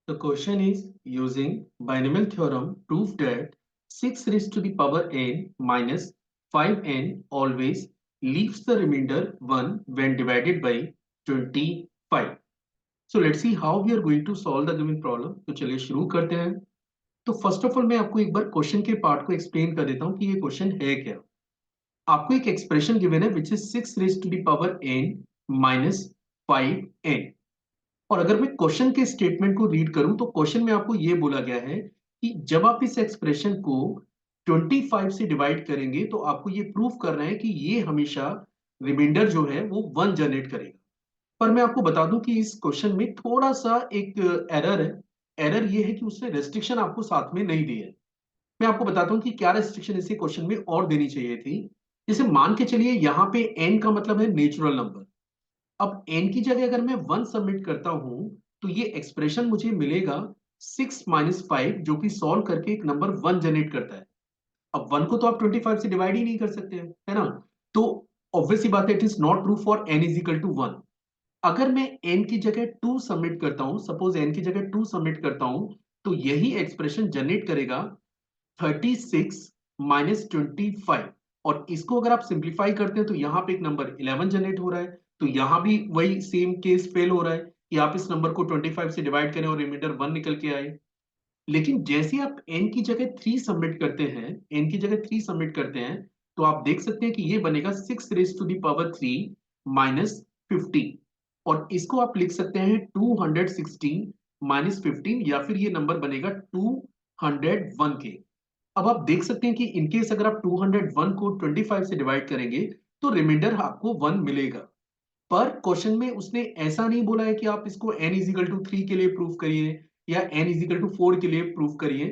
The question is using binomial theorem prove that 6 raised to the power n minus 5n always leaves the remainder 1 when divided by 25. So let's see how we are going to solve the given problem. तो चलिए शुरू करते हैं. तो first of all मैं आपको एक बार question के पार्ट को एक्सप्लेन कर देता हूं कि ये क्वेश्चन है क्या. आपको एक एक्सप्रेशन गिवन है which is 6 raise to the power n minus 5n. और अगर मैं क्वेश्चन के स्टेटमेंट को रीड करूं तो क्वेश्चन में आपको यह बोला गया है कि जब आप इस एक्सप्रेशन को 25 से डिवाइड करेंगे तो आपको ये प्रूफ करना है कि ये हमेशा रिमाइंडर जो है वो 1 जनरेट करेगा. पर मैं आपको बता दूं कि इस क्वेश्चन में थोड़ा सा एक एरर है. एरर ये है कि उसने रेस्ट्रिक्शन आपको साथ में नहीं दी है. मैं आपको बताता हूं कि क्या रेस्ट्रिक्शन इसी क्वेश्चन में और देनी चाहिए थी. जैसे मान के चलिए यहाँ पे n का मतलब है नेचुरल नंबर. अब n की जगह अगर मैं 1 सबमिट करता हूं तो ये एक्सप्रेशन मुझे मिलेगा 6 माइनस 5 जो कि सॉल्व करके एक नंबर 1 जनरेट करता है. अब 1 को तो आप 25 से डिवाइड ही नहीं कर सकते हैं, है ना. तो ऑब्वियस सी बात है, it is not true for n is equal to 1. अगर मैं n की जगह 2 सबमिट करता हूं, सपोज n की जगह 2 सबमिट करता हूं, तो यही एक्सप्रेशन जनरेट करेगा 36 माइनस 25. और इसको अगर आप सिंप्लीफाई करते हैं तो यहां पे एक नंबर 11 जनरेट हो रहा है. तो यहां भी वही सेम केस फेल हो रहा है कि आप इस नंबर को 25 से डिवाइड करें और रिमाइंडर 1 निकल के आए. लेकिन जैसे आप n की जगह 3 सबमिट करते हैं, n की जगह 3 सबमिट करते हैं, तो आप देख सकते हैं कि ये बनेगा 6 raise to the power 3 minus 15. और इसको आप लिख सकते हैं 216 माइनस 15, या फिर ये नंबर बनेगा 201 के. अब आप देख सकते हैं कि इनकेस अगर आप 201 को 25 से डिवाइड करेंगे तो रिमाइंडर आपको 1 मिलेगा. पर क्वेश्चन में उसने ऐसा नहीं बोला है कि आप इसको n इजिकल टू 3 के लिए प्रूफ करिए या n इजिकल टू 4 के लिए प्रूफ करिए.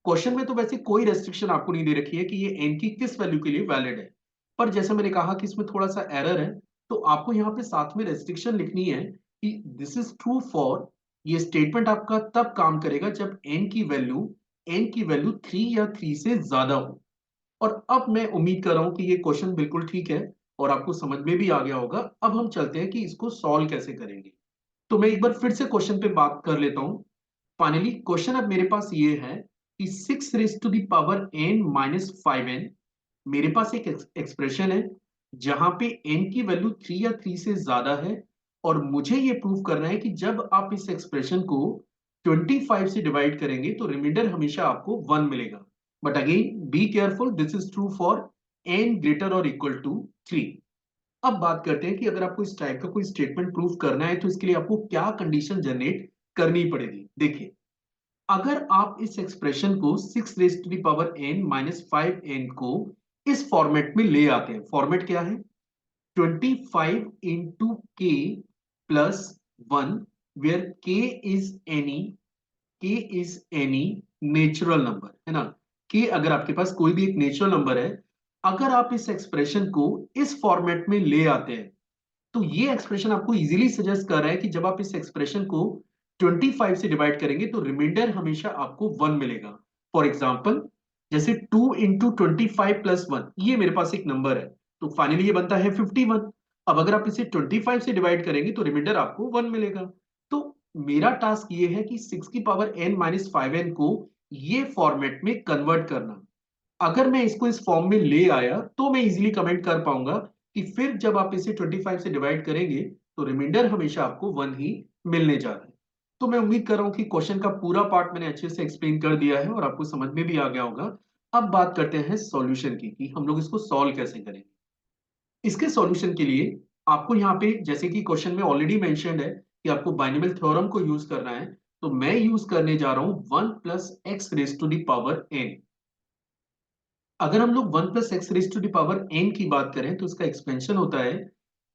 क्वेश्चन में तो वैसे कोई रेस्ट्रिक्शन आपको नहीं दे रखी है कि ये n की किस वैल्यू के लिए वैलिड है. पर जैसा मैंने कहा कि इसमें थोड़ा सा एरर है, तो आपको यहाँ पे साथ में रेस्ट्रिक्शन लिखनी है कि दिस इज ट्रू फॉर. ये स्टेटमेंट आपका तब काम करेगा जब n की वैल्यू 3 या 3 से ज्यादा हो. और अब मैं उम्मीद कर रहा हूं कि ये क्वेश्चन बिल्कुल ठीक है और आपको समझ में भी आ गया होगा. अब हम चलते हैं कि इसको सॉल्व कैसे करेंगे. तो मैं एक बार फिर से क्वेश्चन पे बात कर लेता हूं. फाइनली क्वेश्चन अब मेरे पास ये है कि 6 raise to the power n minus 5n. मेरे पास एक एक्सप्रेशन है जहां पे n की वैल्यू 3 या 3 से ज्यादा है. और मुझे ये प्रूव करना है कि जब आप इस एक्सप्रेशन को 25 से डिवाइड करेंगे तो रिमाइंडर हमेशा आपको 1 मिलेगा. But again be careful, this is true for n greater और इक्वल टू 3. अब बात करते हैं कि अगर आपको इस टाइप का कोई स्टेटमेंट प्रूव करना है तो इसके लिए आपको क्या कंडीशन जनरेट करनी पड़ेगी. देखिए, अगर आप इस एक्सप्रेशन को 6 raise to the power n minus 5n को इस फॉर्मेट में ले आते हैं. फॉर्मेट क्या है? 25 इंटू के प्लस 1, वेयर के इज एनी नेचुरल नंबर, है ना. कि अगर आपके पास कोई भी एक नेचुरल नंबर है, अगर आप इस एक्सप्रेशन को इस फॉर्मेट में ले आते हैं तो ये एक्सप्रेशन आपको इजीली सजेस्ट कर रहा है कि जब आप इस एक्सप्रेशन को 25 से डिवाइड करेंगे तो रिमाइंडर हमेशा आपको 1 मिलेगा. फॉर एग्जाम्पल, जैसे 2 इंटू 25 प्लस 1, ये मेरे पास एक नंबर है, तो फाइनली ये बनता है 51. अब अगर आप इसे 25 से डिवाइड करेंगे तो रिमाइंडर आपको 1 मिलेगा. तो मेरा टास्क ये है कि 6 की पावर n माइनस 5n को ये फॉर्मेट में कन्वर्ट करना. अगर मैं इसको इस फॉर्म में ले आया तो मैं इजीली कमेंट कर पाऊंगा कि फिर जब आप इसे 25 से डिवाइड करेंगे तो रिमाइंडर हमेशा आपको 1 ही मिलने जा रहा है. तो मैं उम्मीद कर रहा हूं कि क्वेश्चन का पूरा पार्ट मैंने अच्छे से एक्सप्लेन कर दिया है और आपको समझ में भी आ गया होगा. अब बात करते हैं सॉल्यूशन की कि हम लोग इसको सॉल्व कैसे करेंगे. इसके सॉल्यूशन के लिए आपको यहाँ पे, जैसे कि क्वेश्चन में ऑलरेडी मेंशन्ड है कि आपको बाइनोमियल थ्योरम को यूज करना है, तो मैं यूज करने जा रहा हूं 1 plus x raise to the power n. अगर हम लोग 1 plus x raise to the power n की बात करें तो इसका एक्सपेंशन होता है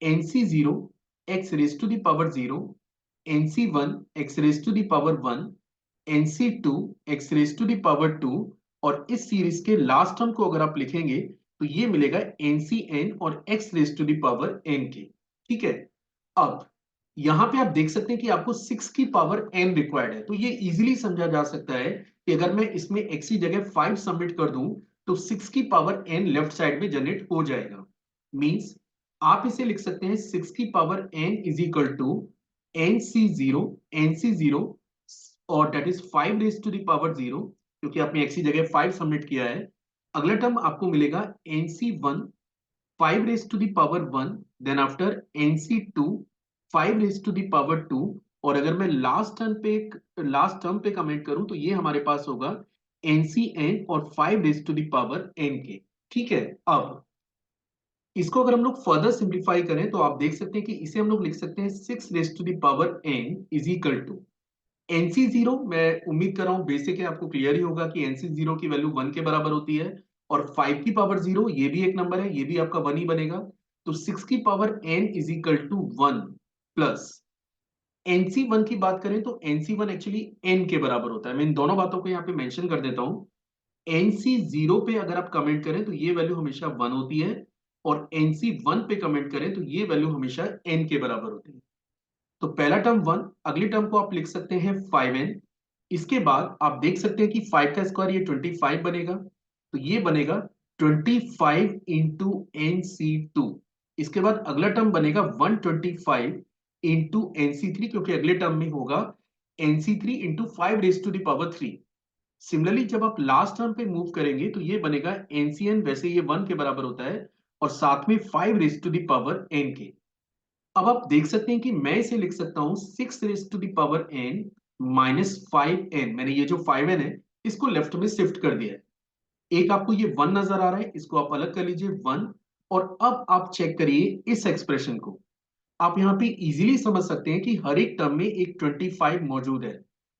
nc0 x raise to the power 0, nc1 x raise to the power 1, nc2 x raise to the power 2. और इस सीरीज के लास्ट टर्म को अगर आप लिखेंगे तो ये मिलेगा ncn और x raise to the power n के. ठीक है. अब यहां पे आप देख सकते हैं कि आपको 6 की पावर n रिक्वायर्ड है, तो ये इजीली समझा जा सकता है कि अगर मैं इसमें x की जगह 5 सबमिट कर दूं तो 6 की पावर n लेफ्ट साइड में जनरेट हो जाएगा. मींस आप इसे लिख सकते हैं 6 की power n is equal to nc0 nc0 और that is 5 raise to the power 0, क्योंकि आपने x की जगह 5 सबमिट किया है। अगला टर्म आपको मिलेगा NC1 5 raised to the power 1, then after NC2 5 raised to the power 2, और अगर मैं लास्ट टर्म पे कमेंट करूं तो ये हमारे पास होगा NCN और 5 raised to the power n के। ठीक है, अब इसको अगर हम लोग फर्दर सिंप्लीफाई करें तो आप देख सकते हैं कि इसे हम लोग लिख सकते हैं 6 raised to the power n is equal to NC0। मैं उम्मीद कर रहा हूं बेसिक है, आपको क्लियर ही होगा कि NC0 की वैल्यू 1 के बराबर होती है, और 5 की पावर 0 ये भी एक नंबर है, ये भी आपका 1 ही बनेगा। तो 6 की power n is equal to 1 plus NC1 की बात करें तो NC1 एक्चुअली n के बराबर होता है। मैं इन दोनों बातों को यहाँ पे मेंशन कर देता हूं। NC0 पे अगर आप कमेंट करें तो ये वैल्यू हमेशा 1 होती है, और NC1 पे कमेंट करें तो ये वैल्यू हमेशा n के बराबर होती है। तो पहला टर्म 1, अगली टर्म को आप लिख सकते हैं 5n। इसके बाद आप देख सकते हैं कि 5 का स्क्वायर ये 25 बनेगा, तो ये बनेगा 25 इंटू NC2। इसके बाद अगला टर्म बनेगा 125 इंटू NC3, क्योंकि अगले टर्म में होगा NC3 into 5 raise to the power 3। Similarly जब आप लास्ट टर्म पे मूव करेंगे तो ये बनेगा NCN, वैसे ये 1 के बराबर होता है, और साथ में 5 raise to the power n के। अब आप देख सकते हैं कि मैं इसे लिख सकता हूं 6 raise to the power n minus 5n। मैंने ये जो 5n है इसको लेफ्ट में शिफ्ट कर दिया है। एक आपको ये 1 नजर आ रहा है, इसको आप अलग कर लीजिए 1। और अब आप चेक करिए इस एक्सप्रेशन को। आप यहाँ पे इजीली समझ सकते हैं कि हर एक टर्म में एक 25 मौजूद है।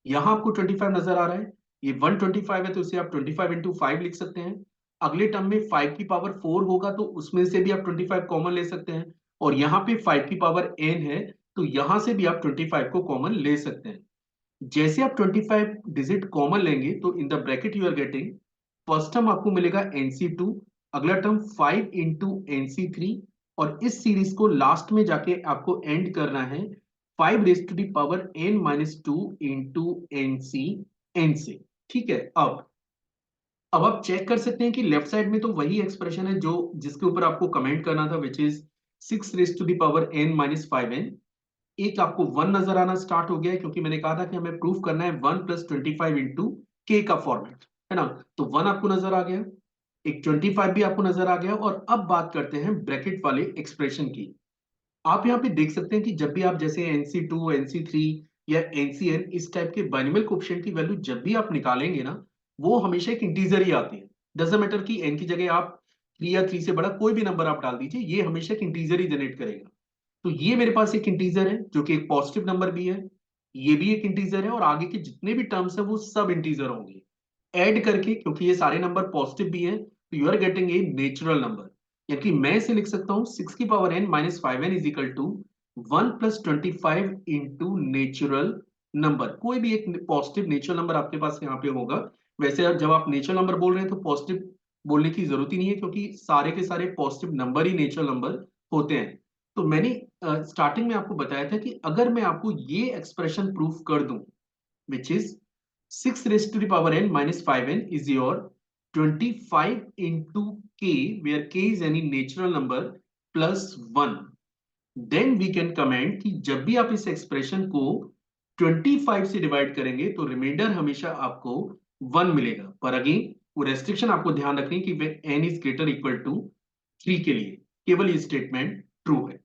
यहां आपको 25 नजर आ रहा है, ये 125 है, तो इसे आप 25 इंटू 5 लिख सकते हैं। अगले टर्म में 5 की पावर 4 होगा, तो उसमें से भी आप 25 कॉमन ले सकते हैं। और यहाँ पे 5 की पावर n है, तो यहां से भी आप 25 को कॉमन ले सकते हैं। जैसे आप 25 डिजिट कॉमन लेंगे तो in the bracket you are getting, first term आपको मिलेगा NC2, अगला टर्म 5 इंटू NC3, और इस सीरीज को लास्ट में जाके आपको एंड करना है 5 raise to the power n minus 2 into NCN से। ठीक है, अब आप चेक कर सकते हैं कि लेफ्ट साइड में तो वही एक्सप्रेशन है जो जिसके ऊपर आपको कमेंट करना था, which is 6 raise to the power n minus 5n। एक आपको 1 नजर आना स्टार्ट हो गया है, क्योंकि मैंने कहा था कि हमें प्रूफ करना है 1 प्लस 25 इंटू के का फॉर्मेट, है ना। तो 1 आपको नजर आ गया, एक 25 भी आपको नजर आ गया। और अब बात करते हैं ब्रैकेट वाले एक्सप्रेशन की। आप यहाँ पे देख सकते हैं कि जब भी आप जैसे NC2 NC3 या NCN इस टाइप के बाइनोमियल कोएफिशिएंट की वैल्यू जब भी आप निकालेंगे ना, वो हमेशा एक इंटीजर ही आती है। डजंट मैटर कि n की जगह आप 3 या 3 से बड़ा कोई भी नंबर आप डाल दीजिए, ये हमेशा एक इंटीजर ही जनरेट करेगा। तो ये मेरे पास एक इंटीजर है जो कि एक पॉजिटिव नंबर भी है, ये भी एक इंटीजर है, और आगे के जितने भी टर्म्स है वो सब इंटीजर होंगे। ऐड करके, क्योंकि ये सारे नंबर पॉजिटिव भी हैं, तो you are getting a natural number. यानी कि मैं इसे लिख सकता हूं 6 की power n minus 5n is equal to 1 plus 25 into natural number. कोई भी एक पॉजिटिव नेचुरल नंबर आपके पास यहाँ पे होगा। वैसे जब आप नेचुरल नंबर बोल रहे हैं तो पॉजिटिव बोलने की जरूरत ही नहीं है, क्योंकि सारे के सारे पॉजिटिव नंबर ही नेचुरल नंबर होते हैं। तो मैंने स्टार्टिंग में आपको बताया था कि अगर मैं आपको ये एक्सप्रेशन प्रूफ कर दूं, which is 6 raised to the power n minus 5n is your 25 into k, where k is any natural number, plus 1, then we can comment कि जब भी आप इस एक्सप्रेशन को 25 से डिवाइड करेंगे तो रिमाइंडर हमेशा आपको 1 मिलेगा। पर अगेन वो रेस्ट्रिक्शन आपको ध्यान रखनी कि n is greater equal to 3 के लिए केवल ये स्टेटमेंट ट्रू है।